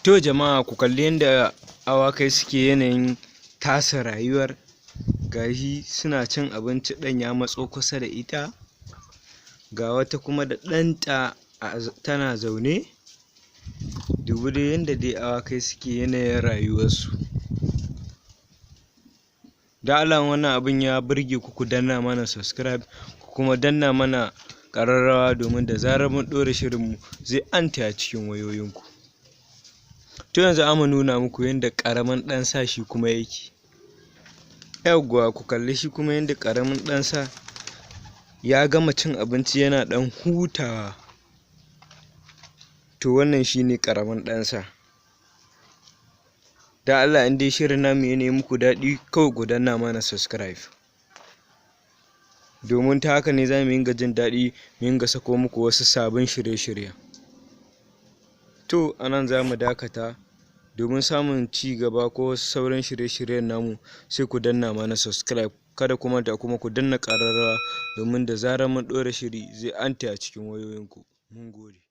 To jama'a ku kalli yadda awakai suke yanayin tasa rayuwar, gashi suna cin abinci, ɗan ya matso kusa da ita, ga wata kuma da ɗanta tana zaune. Dubi dai yadda dai awakai suke yanayin rayuwarsu. Da Allah wannan abin ya burge ku, ku danna mana subscribe, ku kuma danna mana ƙararrawa domin da zarar mun ɗora shirinmu zai anta a cikin wayoyinku. To yanzu ama nuna muku yadda ƙaramin ɗan sa shi kuma yake. Yawwa ku kalli shi kuma yadda ƙaramin ɗan sa ya gama cin abinci yana ɗan hutawa. To wannan shine ƙaramin ɗan sa. Da Allah in dai shirin namu ya nemi muku daɗi, kawai ku danna mana subscribe. Domin ta haka ne za mu dinga jin daɗi, mu dinga sako muku wasu sabbin shirye-shiryen. To anan za mu dakata. Domin samun ci gaba ko wasu sauran shirye-shiryen namu sai ku danna mana subscribe. Kada ku manta kuma ku danna ƙararrawa domin da zarar mun ɗora shiri zai anta a cikin wayoyinku. Mun gode.